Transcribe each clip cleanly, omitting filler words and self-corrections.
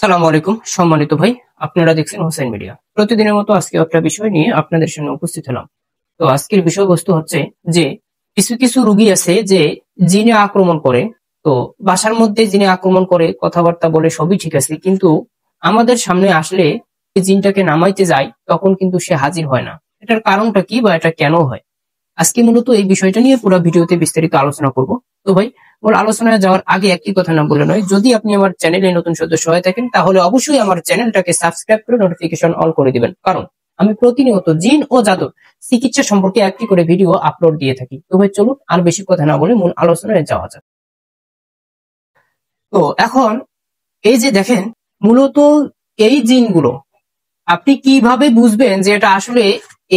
আসসালামু আলাইকুম সম্মানিত ভাই, আপনারা দেখছেন হোসেন মিডিয়া। প্রতিদিনের মতো আজকে একটা বিষয় নিয়ে আপনাদের সামনে উপস্থিত হলাম। তো আজকের বিষয়বস্তু হচ্ছে যে কিছু কিছু রোগী আছে যে জিনে আক্রমণ করে। তো বাসার মধ্যে জিনে আক্রমণ করে, কথাবার্তা বলে, সবই ঠিক আছে, কিন্তু আমাদের সামনে আসলে জিনটাকে নামাইতে যায় তখন কিন্তু সে হাজির হয় না। এটার কারণটা কি বা এটা কেন হয়? আজকে মূলত এই বিষয়টা নিয়ে পুরো ভিডিওতে বিস্তারিত আলোচনা করব। তো ভাই, মূল আলোচনায় যাওয়ার আগে একটি কথা না বলে নয়, যদি আপনি আমার চ্যানেলে নতুন সদস্য হয়ে থাকেন তাহলে অবশ্যই আমার চ্যানেলটাকে সাবস্ক্রাইব করে নোটিফিকেশন অন করে দিবেন, কারণ আমি প্রতিনিয়ত জিন ও জাদু চিকিৎসা সম্পর্কে একটি করে ভিডিও আপলোড দিয়ে থাকি। তো ভাই চলুন আর বেশি কথা না বলে মূল আলোচনায় যাওয়া যাক। তো এখন এই যে দেখেন, মূলত এই জিনগুলো আপনি কিভাবে বুঝবেন যে এটা আসলে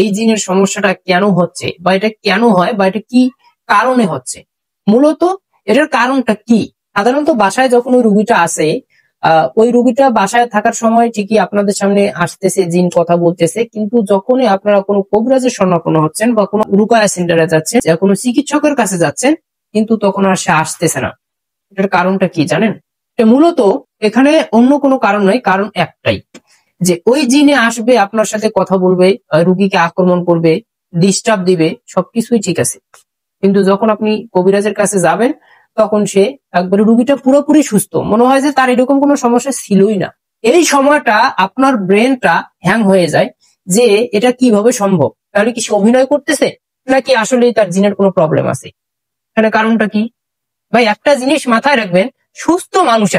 এই জিনের সমস্যাটা কেন হচ্ছে বা এটা কেন হয় বা এটা কি কারণে হচ্ছে? মূলত এটার কারণটা কি? সাধারণত বাসায় যখন ওই রুগীটা আসে, ওই রুগীটা বাসায় থাকার সময় ঠিকই আপনাদের সামনে আসতেছে, জিন কথা বলতেছে, কিন্তু যখনই আপনারা কোনো কবিরাজের শরণাপন্ন হচ্ছেন বা কোনো রুকায়া সেন্টারে যাচ্ছেন, কোনো চিকিৎসকের কাছে যাচ্ছেন, কিন্তু তখন আর সে আসতেছে না। এটার কারণটা কি জানেন? মূলত এখানে অন্য কোনো কারণ নয়, কারণ একটাই, যে ওই জিনে আসবে, আপনার সাথে কথা বলবে, রুগীকে আক্রমণ করবে, ডিস্টার্ব দিবে, সবকিছুই ঠিক আছে, কিন্তু যখন আপনি কবিরাজের কাছে যাবেন তখন সে একবারে, রুগীটা পুরোপুরি সুস্থ, মনে হয় যে তার এরকম কোনো সমস্যা ছিলই না। এই সময়টা আপনার ব্রেনটা হ্যাং হয়ে যায় যে এটা কিভাবে সম্ভব, তাহলে কি সে অভিনয় করতেছে নাকি আসলে তার জিনের কোনো প্রবলেম আছে? এখানে কারণটা কি? ভাই একটা জিনিস মাথায় রাখবেন, সুস্থ মানুষ,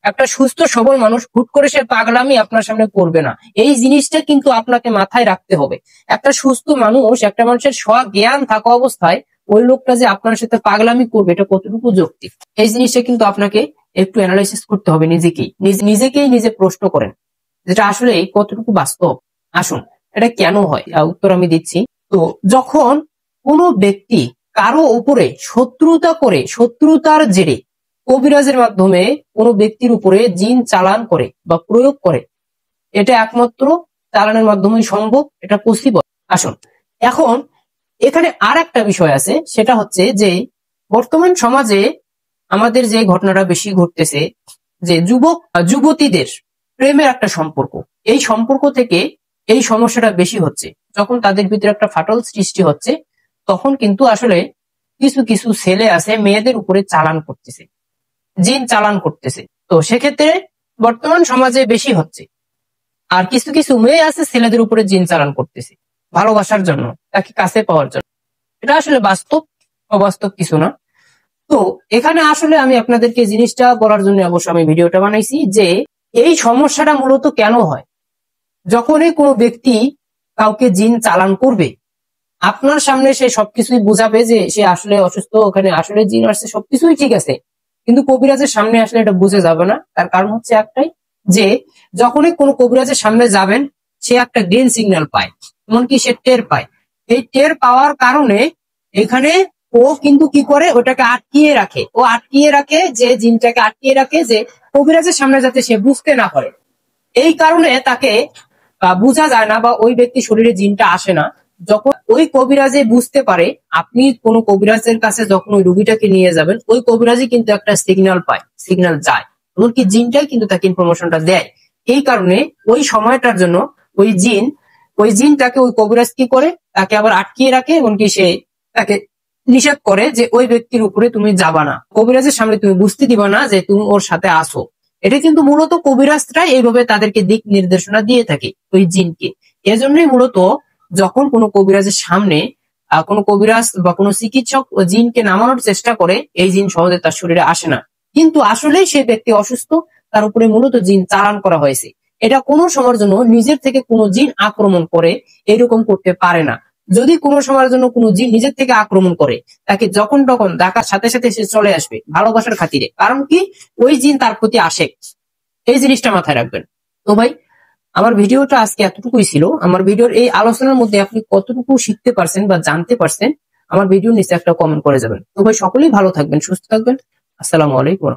একটা সুস্থ সবল মানুষ হুট করে সে পাগলামি আপনার সামনে করবে না। এই জিনিসটা কিন্তু আপনাকে মাথায় রাখতে হবে। একটা সুস্থ মানুষ, একটা মানুষের স্বজ্ঞান থাকা অবস্থায় ওই লোকটা যে আপনার সাথে পাগলামি করবে, এটা কতটুকু যৌক্তিক, এই জিনিসটা কিন্তু আপনাকে একটু অ্যানালাইসিস করতে হবে। নিজেকেই নিজে প্রশ্ন করেন যেটা আসলে কতটুকু বাস্তব। আসুন, এটা কেন হয় উত্তর আমি দিচ্ছি। তো যখন কোনো ব্যক্তি কারো উপরে শত্রুতা করে, শত্রুতার জেরে কবিরাজের মাধ্যমে কোনো ব্যক্তির উপরে জিন চালান করে বা প্রয়োগ করে, এটা একমাত্র চালানের মাধ্যমে সম্ভব, এটা পসিবল। আসুন, এখন এখানে আর একটা বিষয় আছে, সেটা হচ্ছে যে বর্তমান সমাজে আমাদের যে ঘটনাটা বেশি ঘটতেছে, যে যুবক যুবতীদের প্রেমের একটা সম্পর্ক, এই সম্পর্ক থেকে এই সমস্যাটা বেশি হচ্ছে। যখন তাদের ভিতরে একটা ফাটল সৃষ্টি হচ্ছে, তখন কিন্তু আসলে কিছু কিছু ছেলে আছে মেয়েদের উপরে চালান করতেছে, জিন চালান করতেছে। তো সেক্ষেত্রে বর্তমান সমাজে বেশি হচ্ছে। আর কিছু কিছু মেয়ে আছে ছেলেদের উপরে জিন চালান করতেছে ভালোবাসার জন্য, তাকে কাছে পাওয়ার জন্য। এটা আসলে বাস্তব, অবাস্তব কিছু না। তো এখানে আসলে আমি আপনাদেরকে জিনিসটা বলার জন্য অবশ্য আমি ভিডিওটা বানাইছি, যে এই সমস্যাটা মূলত কেন হয়। যখনই কোনো ব্যক্তি কাউকে জিন চালান করবে, আপনার সামনে সে সবকিছুই বুঝাবে যে সে আসলে অসুস্থ, ওখানে আসলে জিন আসছে, সবকিছুই ঠিক আছে, কিন্তু কবিরাজের সামনে আসলে এটা বুঝে যাবে না। তার কারণ হচ্ছে একটাই, যে যখনই কোনো কবিরাজের সামনে যাবেন সে একটা গ্রিন সিগন্যাল পায়, এমনকি সে টের পায়। এই টের পাওয়ার কারণে এখানে ও কিন্তু কি করে, ওটাকে আটকিয়ে রাখে। ও আটকিয়ে রাখে, যে জিনটাকে আটকিয়ে রাখে, যে কবিরাজের সামনে যাতে সে বুঝতে না পারে। এই কারণে তাকে বোঝা যায় না বা ওই ব্যক্তির শরীরে জিনটা আসে না। যখন ওই কবিরাজে বুঝতে পারে, আপনি কোন কবিরাজের কাছে যখন ওই রুগীটাকে নিয়ে যাবেন, ওই কবিরাজই কিন্তু একটা সিগন্যাল পায়, সিগন্যাল যায়, এমনকি জিনটাই কিন্তু তাকে ইনফরমেশনটা দেয়। এই কারণে ওই সময়টার জন্য ওই জিনটাকে ওই কবিরাজ কি করে, তাকে আবার আটকিয়ে রাখে, এমনকি সে তাকে নিষেধ করে যে ওই ব্যক্তির উপরে তুমি যাবা না, কবিরাজের সামনে তুমি বুঝতে দিবা না যে তুমি ওর সাথে আসো। এটা কিন্তু মূলত কবিরাজরা এইভাবে তাদেরকে দিক নির্দেশনা দিয়ে থাকে ওই জিনকে। এজন্যই মূলত যখন কোনো কবিরাজের সামনে কোনো কবিরাজ বা কোনো চিকিৎসক জিনকে নামানোর চেষ্টা করে, এই জিন সহজে তার শরীরে আসে না, কিন্তু আসলেই সে ব্যক্তি অসুস্থ, তার উপরে মূলত জিন চালান করা হয়েছে। এটা কোনো সময়ের জন্য নিজের থেকে কোনো জিন আক্রমণ করে এরকম করতে পারে না। যদি কোনো সময়ের জন্য কোনো জিন নিজের থেকে আক্রমণ করে, তাকে যখন তখন ডাকার সাথে সাথে সে চলে আসবে ভালোবাসার খাতিরে। কারণ কি, ওই জিন তার প্রতি আসে। এই জিনিসটা মাথায় রাখবেন। তো ভাই, আমার ভিডিওটা আজকে এতটুকুই ছিল। আমার ভিডিওর এই আলোচনার মধ্যে আপনি কতটুকু শিখতে পারছেন বা জানতে পারছেন, আমার ভিডিওর নিচে একটা কমেন্ট করে যাবেন। তো ভাই, সকলেই ভালো থাকবেন, সুস্থ থাকবেন। আসসালামু আলাইকুম।